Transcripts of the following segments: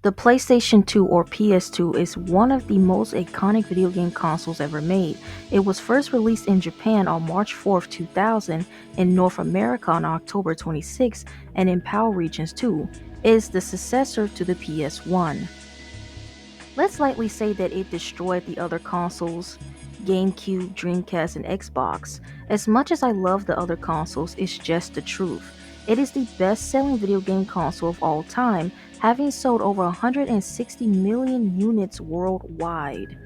The PlayStation 2 or PS2 is one of the most iconic video game consoles ever made. It was first released in Japan on March 4th, 2000, in North America on October 26th, and in PAL regions too. It is the successor to the PS1. Let's lightly say that it destroyed the other consoles, GameCube, Dreamcast, and Xbox. As much as I love the other consoles, it's just the truth. It is the best selling video game console of all time, having sold over 160 million units worldwide.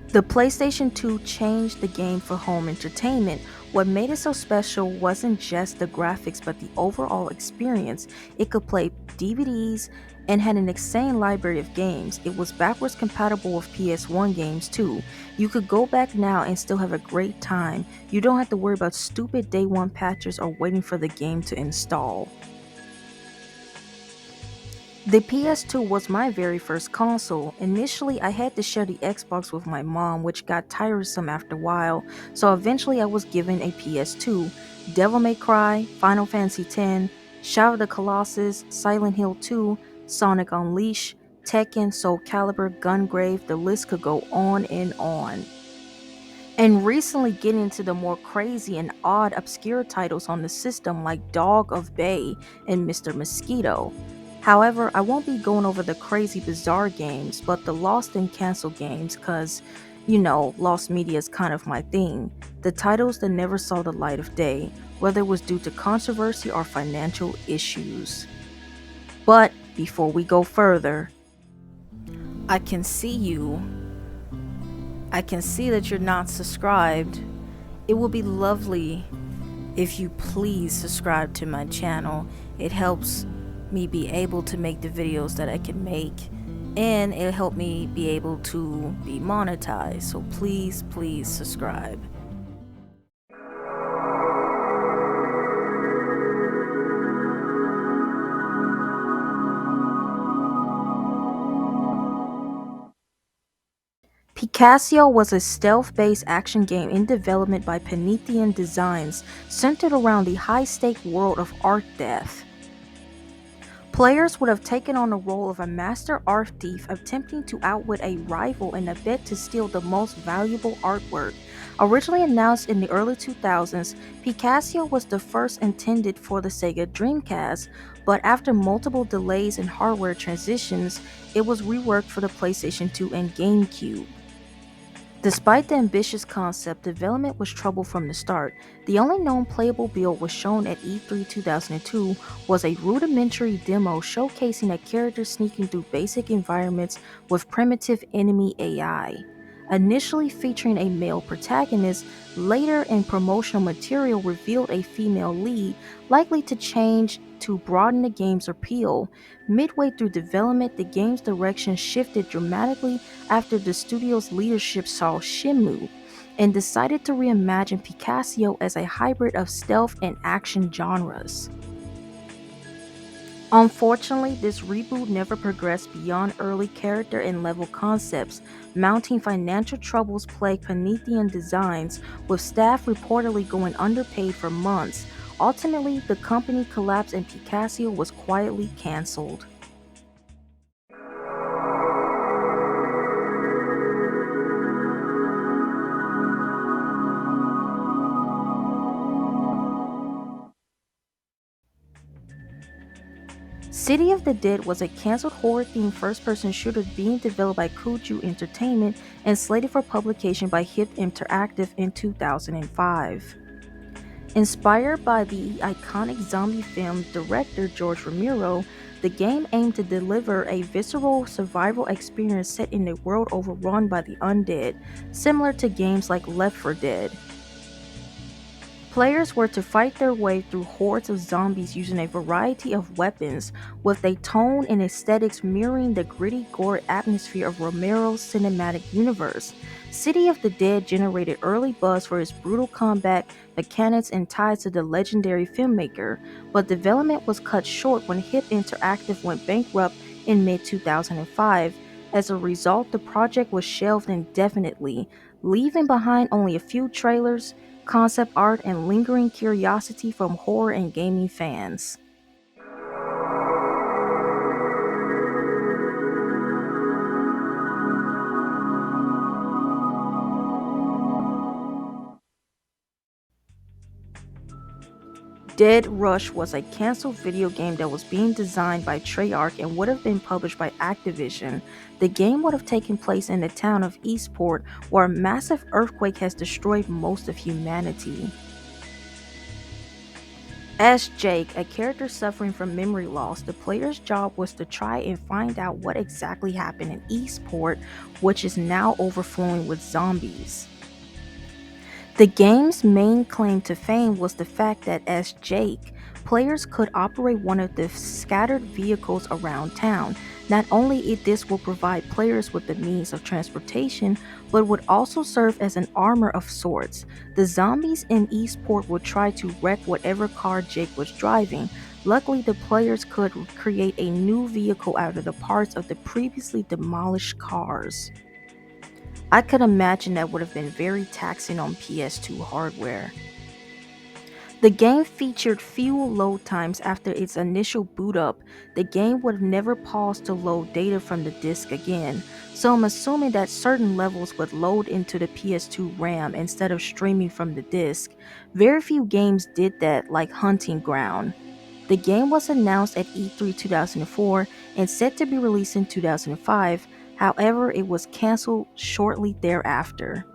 The PlayStation 2 changed the game for home entertainment. What made it so special wasn't just the graphics but the overall experience. It could play DVDs and had an insane library of games. It was backwards compatible with PS1 games too. You could go back now and still have a great time. You don't have to worry about stupid day one patches or waiting for the game to install. The PS2 was my very first console. Initially, I had to share the Xbox with my mom, which got tiresome after a while, so eventually I was given a PS2. Devil May Cry, Final Fantasy X, Shadow of the Colossus, Silent Hill 2, Sonic Unleashed, Tekken, Soul Calibur, Gungrave, the list could go on and on. And recently getting into the more crazy and odd obscure titles on the system like Dog of Bay and Mr. Mosquito. However, I won't be going over the crazy bizarre games, but the lost and canceled games cause, lost media is kind of my thing. The titles that never saw the light of day, whether it was due to controversy or financial issues. But before we go further, I can see you. I can see that you're not subscribed. It would be lovely if you please subscribe to my channel. It helps me be able to make the videos that I can make, and it'll help me be able to be monetized. So please subscribe. Picasso was a stealth-based action game in development by Pantheon Designs, centered around the high-stake world of art theft. Players would have taken on the role of a master art thief attempting to outwit a rival in a bid to steal the most valuable artwork. Originally announced in the early 2000s, Picasso was the first intended for the Sega Dreamcast, but after multiple delays and hardware transitions, it was reworked for the PlayStation 2 and GameCube. Despite the ambitious concept, development was troubled from the start. The only known playable build was shown at E3 2002 was a rudimentary demo showcasing a character sneaking through basic environments with primitive enemy AI. Initially featuring a male protagonist, later in promotional material revealed a female lead, likely to change to broaden the game's appeal. Midway through development, the game's direction shifted dramatically after the studio's leadership saw Shenmue and decided to reimagine Picasso as a hybrid of stealth and action genres. Unfortunately, this reboot never progressed beyond early character and level concepts. Mounting financial troubles plagued Pantheon Designs, with staff reportedly going underpaid for months. Ultimately, the company collapsed and Picasso was quietly cancelled. City of the Dead was a canceled horror-themed first-person shooter being developed by Kuju Entertainment and slated for publication by Hip Interactive in 2005. Inspired by the iconic zombie film director George Romero, the game aimed to deliver a visceral survival experience set in a world overrun by the undead, similar to games like Left 4 Dead. Players were to fight their way through hordes of zombies using a variety of weapons, with a tone and aesthetics mirroring the gritty gore atmosphere of Romero's cinematic universe. City of the Dead generated early buzz for its brutal combat mechanics and ties to the legendary filmmaker, but development was cut short when Hip Interactive went bankrupt in mid-2005. As a result, the project was shelved indefinitely, leaving behind only a few trailers, concept art, and lingering curiosity from horror and gaming fans. Dead Rush was a canceled video game that was being designed by Treyarch and would have been published by Activision. The game would have taken place in the town of Eastport, where a massive earthquake has destroyed most of humanity. As Jake, a character suffering from memory loss, the player's job was to try and find out what exactly happened in Eastport, which is now overflowing with zombies. The game's main claim to fame was the fact that as Jake, players could operate one of the scattered vehicles around town. Not only this will provide players with the means of transportation, but would also serve as an armor of sorts. The zombies in Eastport would try to wreck whatever car Jake was driving. Luckily, the players could create a new vehicle out of the parts of the previously demolished cars. I could imagine that would have been very taxing on PS2 hardware. The game featured few load times after its initial boot up. The game would have never paused to load data from the disc again, so I'm assuming that certain levels would load into the PS2 RAM instead of streaming from the disc. Very few games did that, like Hunting Ground. The game was announced at E3 2004 and set to be released in 2005. However, it was cancelled shortly thereafter.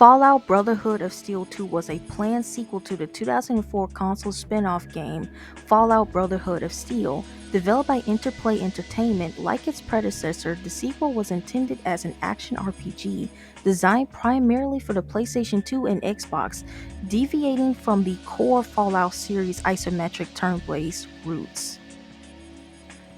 Fallout Brotherhood of Steel 2 was a planned sequel to the 2004 console spin-off game Fallout Brotherhood of Steel. Developed by Interplay Entertainment, like its predecessor, the sequel was intended as an action RPG designed primarily for the PlayStation 2 and Xbox, deviating from the core Fallout series' isometric turn-based roots.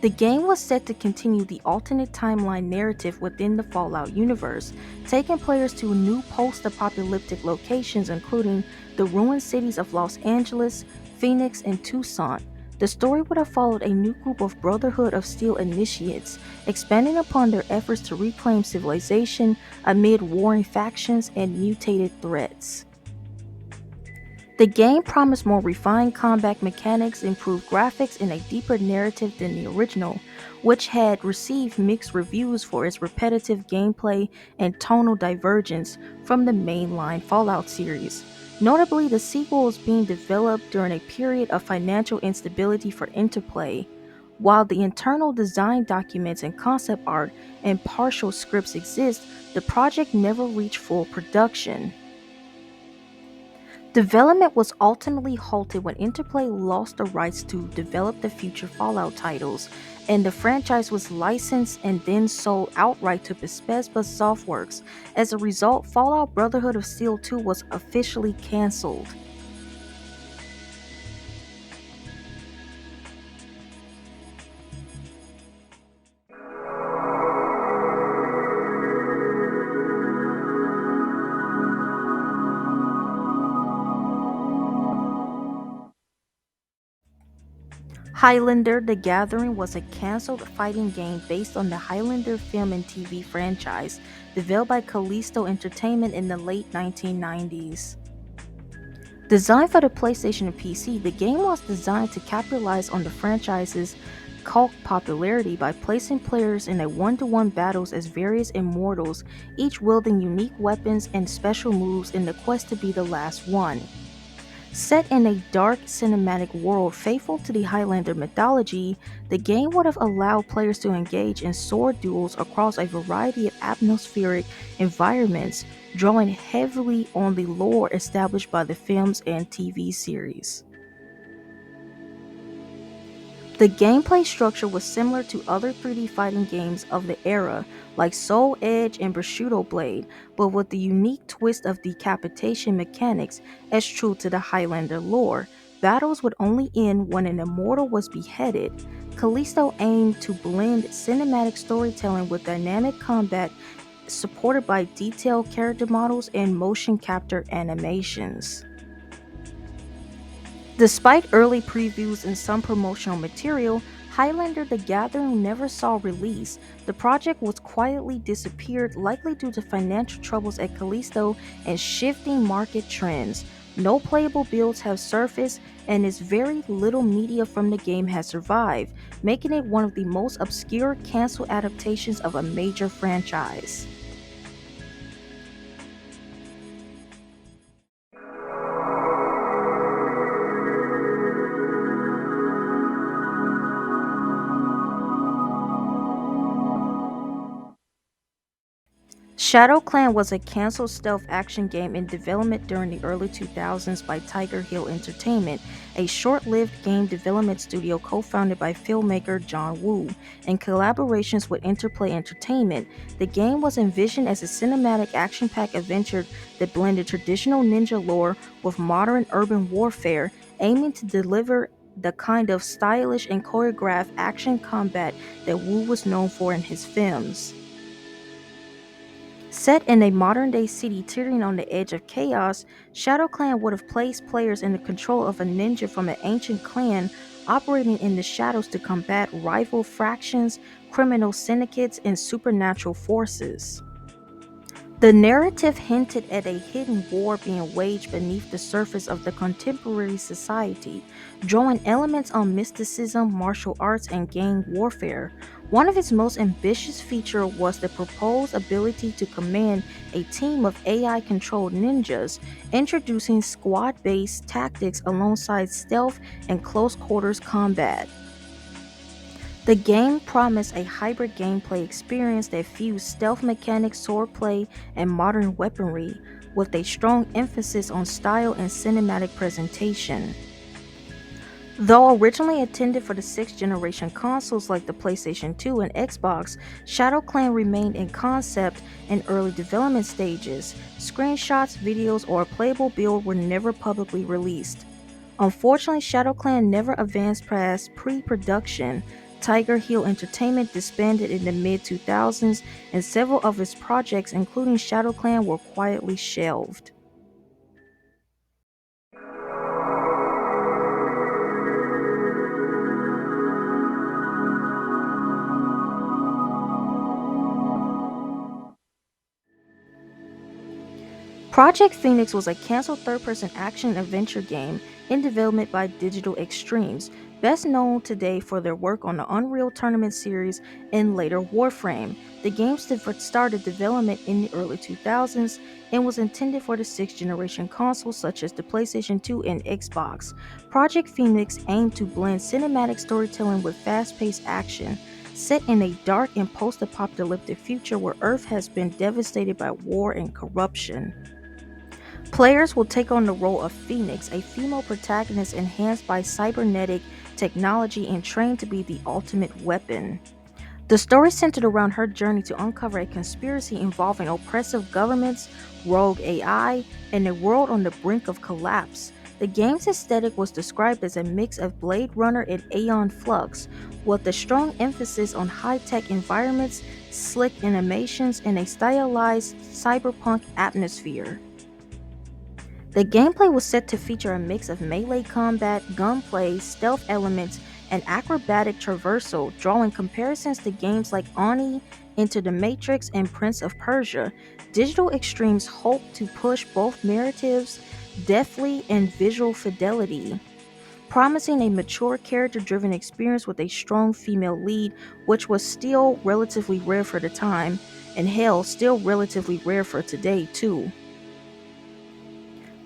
The game was set to continue the alternate timeline narrative within the Fallout universe, taking players to new post-apocalyptic locations including the ruined cities of Los Angeles, Phoenix, and Tucson. The story would have followed a new group of Brotherhood of Steel initiates, expanding upon their efforts to reclaim civilization amid warring factions and mutated threats. The game promised more refined combat mechanics, improved graphics, and a deeper narrative than the original, which had received mixed reviews for its repetitive gameplay and tonal divergence from the mainline Fallout series. Notably, the sequel was being developed during a period of financial instability for Interplay. While the internal design documents and concept art and partial scripts exist, the project never reached full production. Development was ultimately halted when Interplay lost the rights to develop the future Fallout titles, and the franchise was licensed and then sold outright to Bethesda Softworks. As a result, Fallout Brotherhood of Steel 2 was officially cancelled. Highlander The Gathering was a cancelled fighting game based on the Highlander film and TV franchise, developed by Callisto Entertainment in the late 1990s. Designed for the PlayStation and PC, the game was designed to capitalize on the franchise's cult popularity by placing players in a one-to-one battles as various immortals, each wielding unique weapons and special moves in the quest to be the last one. Set in a dark cinematic world faithful to the Highlander mythology, the game would have allowed players to engage in sword duels across a variety of atmospheric environments, drawing heavily on the lore established by the films and TV series. The gameplay structure was similar to other 3D fighting games of the era, like Soul Edge and Bushido Blade, but with the unique twist of decapitation mechanics as true to the Highlander lore. Battles would only end when an immortal was beheaded. Callisto aimed to blend cinematic storytelling with dynamic combat supported by detailed character models and motion capture animations. Despite early previews and some promotional material, Highlander The Gathering never saw release. The project was quietly disappeared, likely due to financial troubles at Callisto and shifting market trends. No playable builds have surfaced, and is very little media from the game has survived, making it one of the most obscure cancel adaptations of a major franchise. Shadow Clan was a canceled stealth action game in development during the early 2000s by Tiger Hill Entertainment, a short lived game development studio co founded by filmmaker John Woo. In collaborations with Interplay Entertainment, the game was envisioned as a cinematic action packed adventure that blended traditional ninja lore with modern urban warfare, aiming to deliver the kind of stylish and choreographed action combat that Woo was known for in his films. Set in a modern day city teetering on the edge of chaos, Shadow Clan would have placed players in the control of a ninja from an ancient clan operating in the shadows to combat rival factions, criminal syndicates, and supernatural forces. The narrative hinted at a hidden war being waged beneath the surface of the contemporary society, drawing elements on mysticism, martial arts, and gang warfare. One of its most ambitious features was the proposed ability to command a team of AI controlled ninjas, introducing squad based tactics alongside stealth and close quarters combat. The game promised a hybrid gameplay experience that fused stealth mechanics, swordplay, and modern weaponry, with a strong emphasis on style and cinematic presentation. Though originally intended for the sixth generation consoles like the PlayStation 2 and Xbox, Shadow Clan remained in concept and early development stages. Screenshots, videos, or a playable build were never publicly released. Unfortunately, ShadowClan never advanced past pre-production. Tiger Hill Entertainment disbanded in the mid-2000s, and several of its projects, including ShadowClan, were quietly shelved. Project Phoenix was a canceled third-person action adventure game in development by Digital Extremes, best known today for their work on the Unreal Tournament series and later Warframe. The game started development in the early 2000s and was intended for the sixth generation consoles such as the PlayStation 2 and Xbox. Project Phoenix aimed to blend cinematic storytelling with fast-paced action. Set in a dark and post apocalyptic future where Earth has been devastated by war and corruption. Players will take on the role of Phoenix, a female protagonist enhanced by cybernetic technology and trained to be the ultimate weapon. The story centered around her journey to uncover a conspiracy involving oppressive governments, rogue AI, and a world on the brink of collapse. The game's aesthetic was described as a mix of Blade Runner and Aeon Flux, with a strong emphasis on high-tech environments, slick animations, and a stylized cyberpunk atmosphere. The gameplay was set to feature a mix of melee combat, gunplay, stealth elements, and acrobatic traversal, drawing comparisons to games like Oni, Into the Matrix, and Prince of Persia. Digital Extremes hoped to push both narratives deftly and visual fidelity, promising a mature character driven experience with a strong female lead, which was still relatively rare for the time, and hell, still relatively rare for today, too.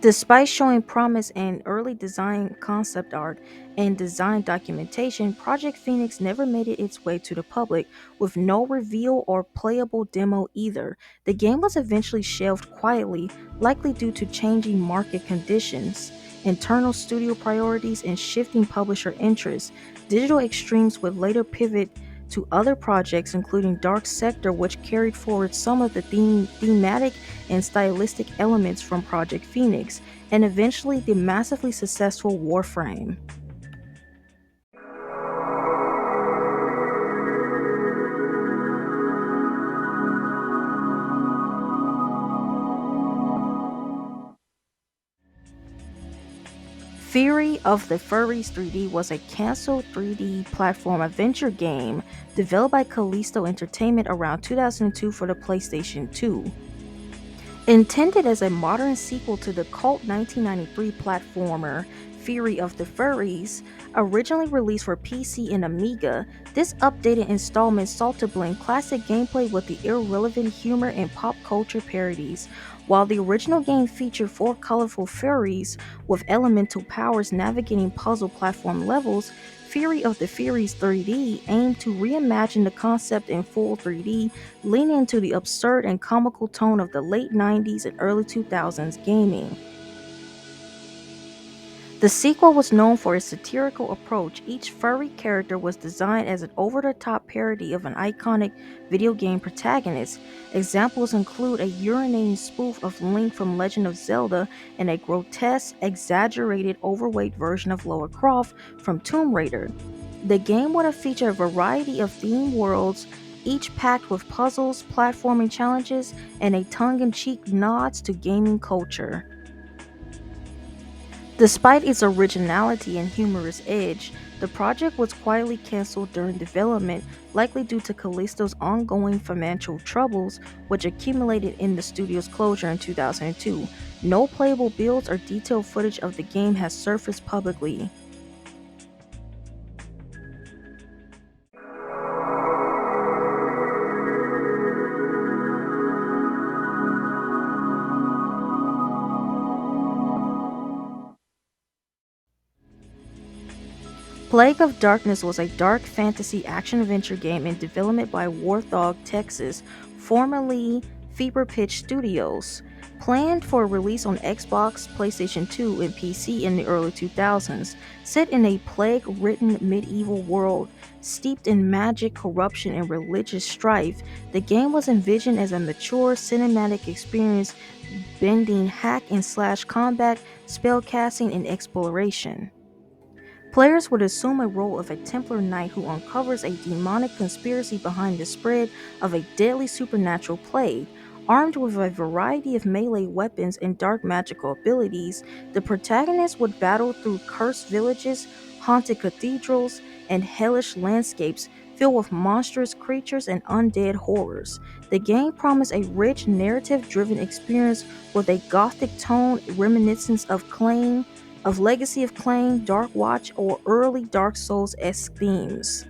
Despite showing promise in early design concept art and design documentation, Project Phoenix never made it its way to the public, with no reveal or playable demo either. The game was eventually shelved quietly, likely due to changing market conditions, internal studio priorities, and shifting publisher interests. Digital Extremes would later pivot to other projects, including Dark Sector, which carried forward some of the thematic and stylistic elements from Project Phoenix, and eventually the massively successful Warframe. Fury of the Furries 3D was a canceled 3D platform adventure game developed by Callisto Entertainment around 2002 for the PlayStation 2. Intended as a modern sequel to the cult 1993 platformer, Fury of the Furries, originally released for PC and Amiga. This updated installment sought to blend classic gameplay with the irrelevant humor and pop culture parodies. While the original game featured four colorful furries with elemental powers navigating puzzle platform levels, Fury of the Furies 3D aimed to reimagine the concept in full 3D, leaning into the absurd and comical tone of the late 90s and early 2000s gaming. The sequel was known for its satirical approach. Each furry character was designed as an over the top parody of an iconic video game protagonist. Examples include a urinating spoof of Link from Legend of Zelda and a grotesque, exaggerated, overweight version of Lara Croft from Tomb Raider. The game would have featured a variety of themed worlds, each packed with puzzles, platforming challenges, and a tongue in cheek nods to gaming culture. Despite its originality and humorous edge, the project was quietly canceled during development, likely due to Callisto's ongoing financial troubles, which accumulated in the studio's closure in 2002. No playable builds or detailed footage of the game has surfaced publicly. Plague of Darkness was a dark fantasy action-adventure game in development by Warthog Texas, formerly Fever Pitch Studios. Planned for release on Xbox, PlayStation 2, and PC in the early 2000s, set in a plague-ridden medieval world steeped in magic, corruption, and religious strife, the game was envisioned as a mature cinematic experience blending hack and slash combat, spellcasting, and exploration. Players would assume a role of a Templar Knight who uncovers a demonic conspiracy behind the spread of a deadly supernatural plague. Armed with a variety of melee weapons and dark magical abilities, the protagonist would battle through cursed villages, haunted cathedrals, and hellish landscapes filled with monstrous creatures and undead horrors. The game promised a rich, narrative driven experience with a gothic tone reminiscent of Legacy of Kain, Dark Watch, or early Dark Souls-esque themes.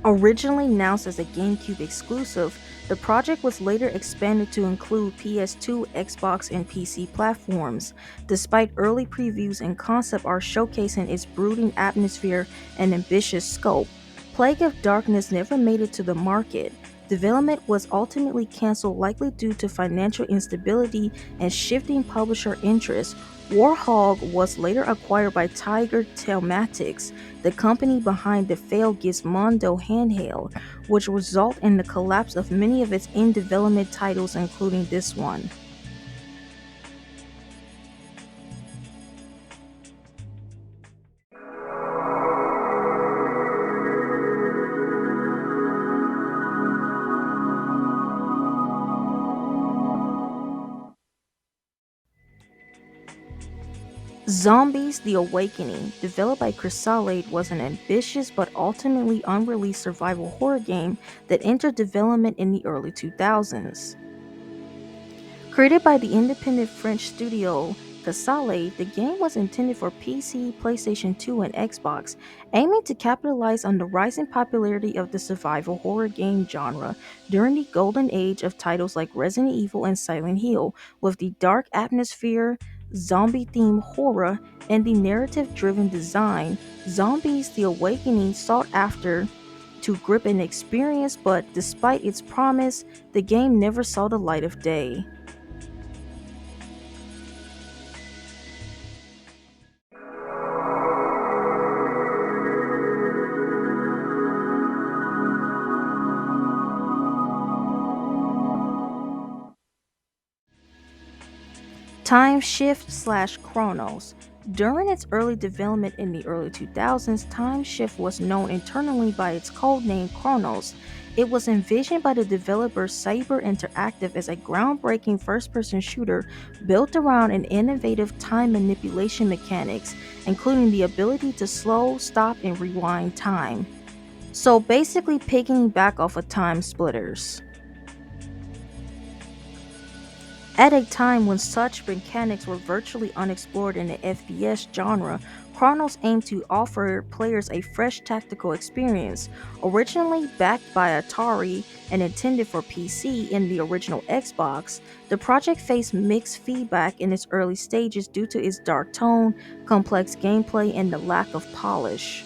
Originally announced as a GameCube exclusive, the project was later expanded to include PS2, Xbox, and PC platforms, despite early previews and concept art showcasing its brooding atmosphere and ambitious scope. Plague of Darkness never made it to the market. Development was ultimately canceled likely due to financial instability and shifting publisher interests. Warhog was later acquired by Tiger Telematics, the company behind the failed Gizmondo handheld, which resulted in the collapse of many of its in-development titles including this one. Zombies: The Awakening, developed by Chrysalid, was an ambitious but ultimately unreleased survival horror game that entered development in the early 2000s. Created by the independent French studio Casale, the game was intended for PC, PlayStation 2, and Xbox, aiming to capitalize on the rising popularity of the survival horror game genre during the golden age of titles like Resident Evil and Silent Hill, with the dark atmosphere, zombie-themed horror, and the narrative-driven design. Zombies: The Awakening sought after to grip an experience, but despite its promise, the game never saw the light of day. Time Shift slash Chronos. During its early development in the early 2000s, Time Shift was known internally by its codename Chronos. It was envisioned by the developer Saber Interactive as a groundbreaking first-person shooter built around an innovative time manipulation mechanics, including the ability to slow, stop, and rewind time. So basically picking back off of Time Splitters. At a time when such mechanics were virtually unexplored in the FPS genre, Chronos aimed to offer players a fresh tactical experience. Originally backed by Atari and intended for PC in the original Xbox, the project faced mixed feedback in its early stages due to its dark tone, complex gameplay, and the lack of polish.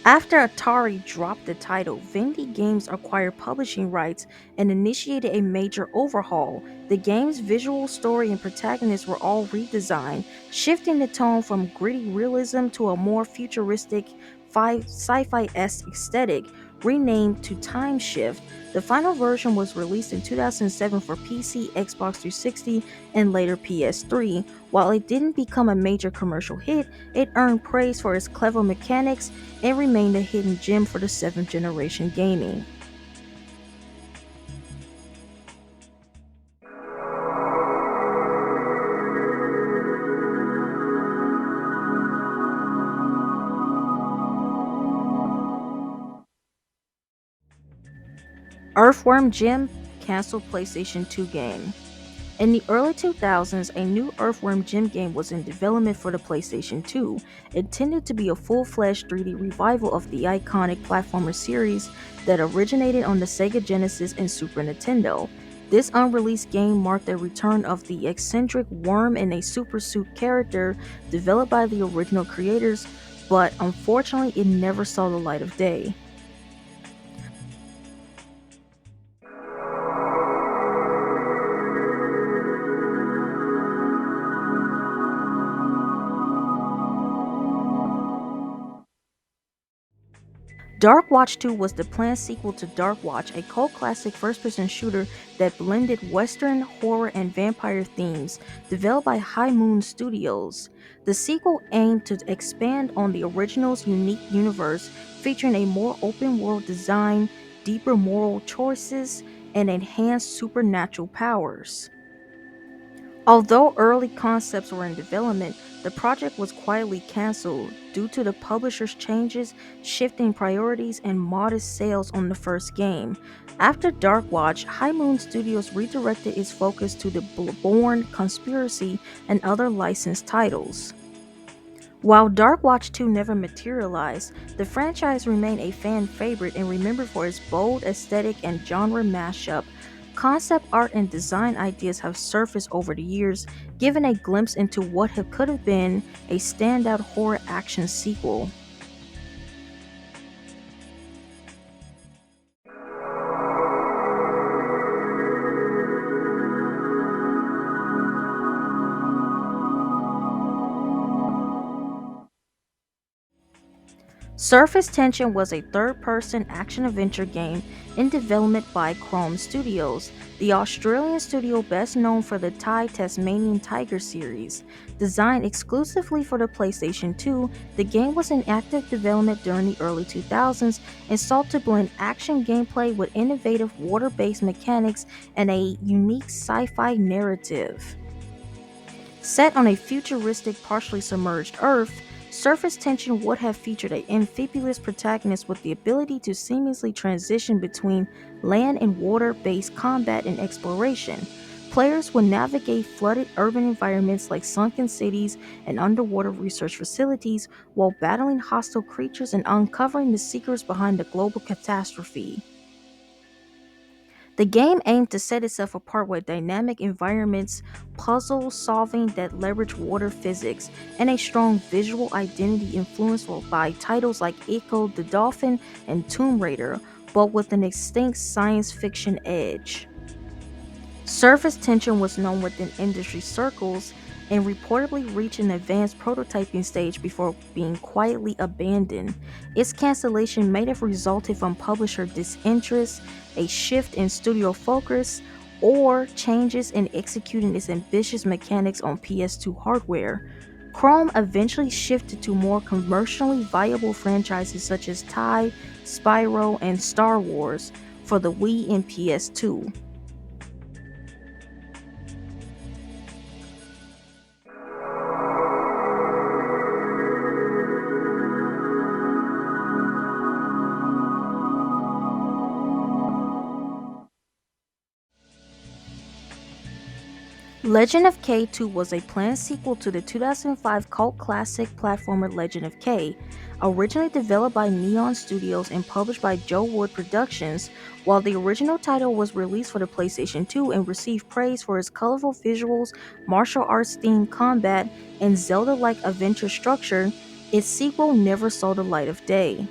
After Atari dropped the title, Vindy Games acquired publishing rights and initiated a major overhaul. The game's visual story and protagonists were all redesigned, shifting the tone from gritty realism to a more futuristic sci fi esque aesthetic. Renamed to Time Shift, the final version was released in 2007 for PC, Xbox 360, and later PS3. While it didn't become a major commercial hit, it earned praise for its clever mechanics and remained a hidden gem for the 7th generation gaming. Earthworm Jim canceled PlayStation 2 game. In the early 2000s, a new Earthworm Jim game was in development for the PlayStation 2, intended to be a full-fledged 3D revival of the iconic platformer series that originated on the Sega Genesis and Super Nintendo. This unreleased game marked the return of the eccentric worm in a super suit character developed by the original creators, but unfortunately it never saw the light of day. Dark Watch 2 was the planned sequel to Dark Watch, a cult classic first person shooter that blended Western, horror, and vampire themes, developed by High Moon Studios. The sequel aimed to expand on the original's unique universe, featuring a more open world design, deeper moral choices, and enhanced supernatural powers. Although early concepts were in development, the project was quietly cancelled due to the publisher's changes, shifting priorities, and modest sales on the first game. After Dark Watch, High Moon Studios redirected its focus to the Bourne Conspiracy and other licensed titles. While Dark Watch 2 never materialized, the franchise remained a fan favorite and remembered for its bold aesthetic and genre mashup. Concept art and design ideas have surfaced over the years, giving a glimpse into what could have been a standout horror action sequel. Surface Tension was a third person action adventure game in development by Chrome Studios, the Australian studio best known for the Thai Tasmanian Tiger series. Designed exclusively for the PlayStation 2, the game was in active development during the early 2000s and sought to blend action gameplay with innovative water based mechanics and a unique sci fi narrative. Set on a futuristic, partially submerged Earth, Surface Tension would have featured an amphibious protagonist with the ability to seamlessly transition between land and water based combat and exploration. Players would navigate flooded urban environments like sunken cities and underwater research facilities while battling hostile creatures and uncovering the secrets behind the global catastrophe. The game aimed to set itself apart with dynamic environments, puzzle solving that leverage water physics, and a strong visual identity influenced by titles like Echo the Dolphin and Tomb Raider, but with an distinct science fiction edge. Surface Tension was known within industry circles and reportedly reached an advanced prototyping stage before being quietly abandoned. Its cancellation may have resulted from publisher disinterest, a shift in studio focus, or changes in executing its ambitious mechanics on PS2 hardware. Chrome eventually shifted to more commercially viable franchises such as Tai, Spyro, and Star Wars for the Wii and PS2. Legend of K 2 was a planned sequel to the 2005 cult classic platformer Legend of K. Originally developed by Neon Studios and published by Joe Wood Productions, while the original title was released for the PlayStation 2 and received praise for its colorful visuals, martial arts themed combat, and Zelda like adventure structure, its sequel never saw the light of day.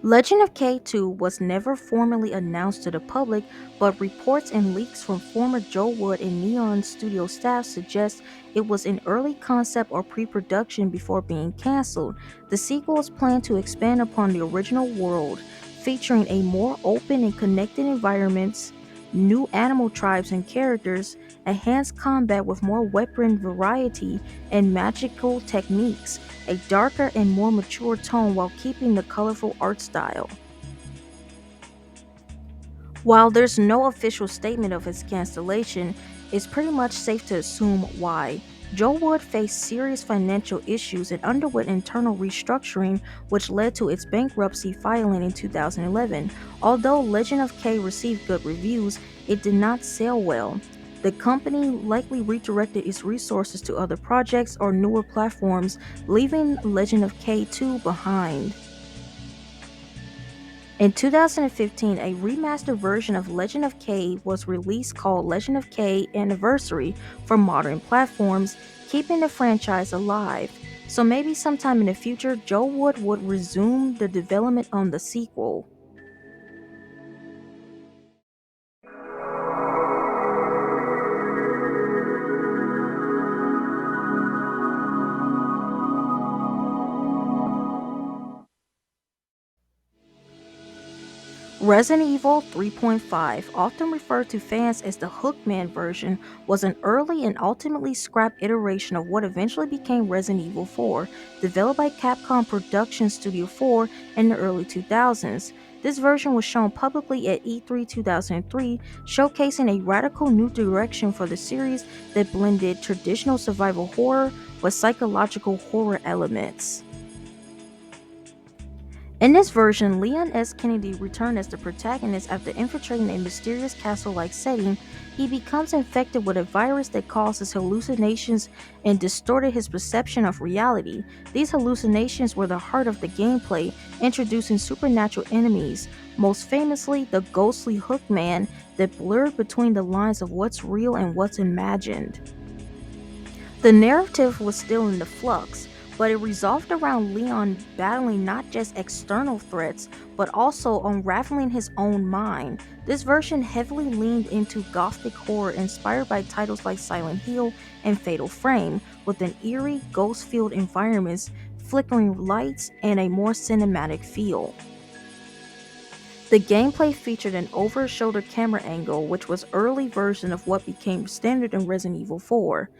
Legend of K2 was never formally announced to the public, but reports and leaks from former Joe Wood and Neon Studio staff suggest it was in early concept or pre-production before being canceled. The sequel is planned to expand upon the original world, featuring a more open and connected environments, new animal tribes and characters, enhanced combat with more weapon variety and magical techniques, a darker and more mature tone while keeping the colorful art style. While there's no official statement of its cancellation, it's pretty much safe to assume why. Joe Wood faced serious financial issues and underwent internal restructuring, which led to its bankruptcy filing in 2011. Although Legend of K received good reviews, it did not sell well. The company likely redirected its resources to other projects or newer platforms, leaving Legend of K2 behind. In 2015, a remastered version of Legend of K was released called Legend of K Anniversary for modern platforms, keeping the franchise alive. So maybe sometime in the future, Joe Wood would resume the development on the sequel. Resident Evil 3.5, often referred to fans as the Hookman version, was an early and ultimately scrapped iteration of what eventually became Resident Evil 4, developed by Capcom Production Studio 4 in the early 2000s. This version was shown publicly at E3 2003, showcasing a radical new direction for the series that blended traditional survival horror with psychological horror elements. In this version, Leon S. Kennedy returned as the protagonist after infiltrating a mysterious castle-like setting. He becomes infected with a virus that causes hallucinations and distorted his perception of reality. These hallucinations were the heart of the gameplay, introducing supernatural enemies, most famously the ghostly Hookman that blurred between the lines of what's real and what's imagined. The narrative was still in the flux, but it resolved around Leon battling not just external threats, but also unraveling his own mind. This version heavily leaned into gothic horror inspired by titles like Silent Hill and Fatal Frame, with an eerie, ghost-filled environments, flickering lights, and a more cinematic feel. The gameplay featured an over-shoulder camera angle, which was early version of what became standard in Resident Evil 4.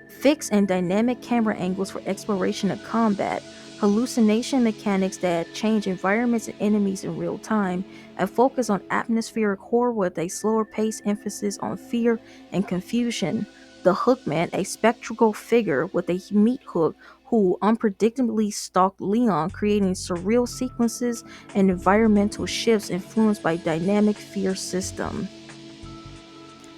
Fixed and dynamic camera angles for exploration and combat, hallucination mechanics that change environments and enemies in real time, a focus on atmospheric horror with a slower pace emphasis on fear and confusion. The Hookman, a spectral figure with a meat hook who unpredictably stalked Leon, creating surreal sequences and environmental shifts influenced by dynamic fear system.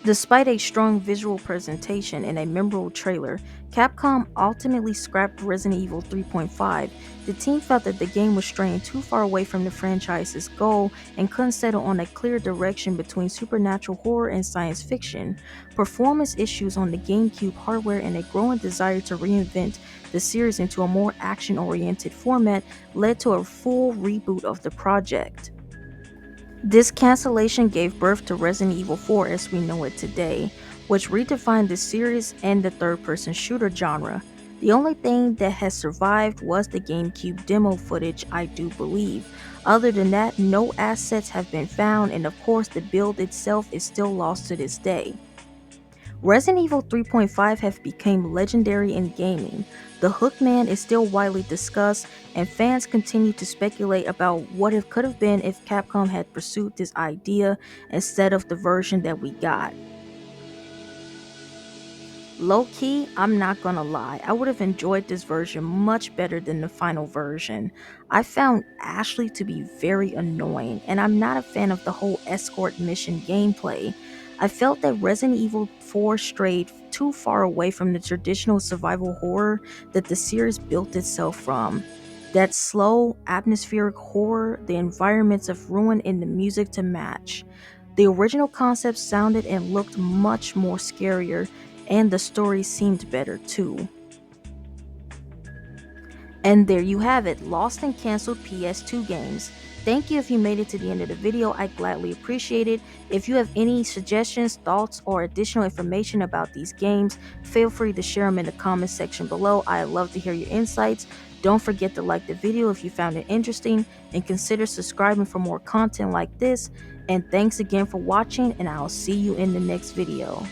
Despite a strong visual presentation and a memorable trailer, Capcom ultimately scrapped Resident Evil 3.5. The team felt that the game was straying too far away from the franchise's goal and couldn't settle on a clear direction between supernatural horror and science fiction. Performance issues on the GameCube hardware and a growing desire to reinvent the series into a more action-oriented format led to a full reboot of the project. This cancellation gave birth to Resident Evil 4 as we know it today, which redefined the series and the third-person shooter genre. The only thing that has survived was the GameCube demo footage, I do believe. Other than that, no assets have been found, and of course the build itself is still lost to this day. Resident Evil 3.5 have become legendary in gaming. The Hookman is still widely discussed, and fans continue to speculate about what it could have been if Capcom had pursued this idea instead of the version that we got. Low key, I'm not gonna lie, I would have enjoyed this version much better than the final version. I found Ashley to be very annoying, and I'm not a fan of the whole escort mission gameplay. I felt that Resident Evil 4 strayed too far away from the traditional survival horror that the series built itself from. That slow, atmospheric horror, the environments of ruin, and the music to match. The original concept sounded and looked much more scarier, and the story seemed better too. And there you have it, lost and canceled PS2 games. Thank you if you made it to the end of the video, I gladly appreciate it. If you have any suggestions, thoughts, or additional information about these games, feel free to share them in the comments section below. I love to hear your insights. Don't forget to like the video if you found it interesting, and consider subscribing for more content like this. And thanks again for watching, and I'll see you in the next video.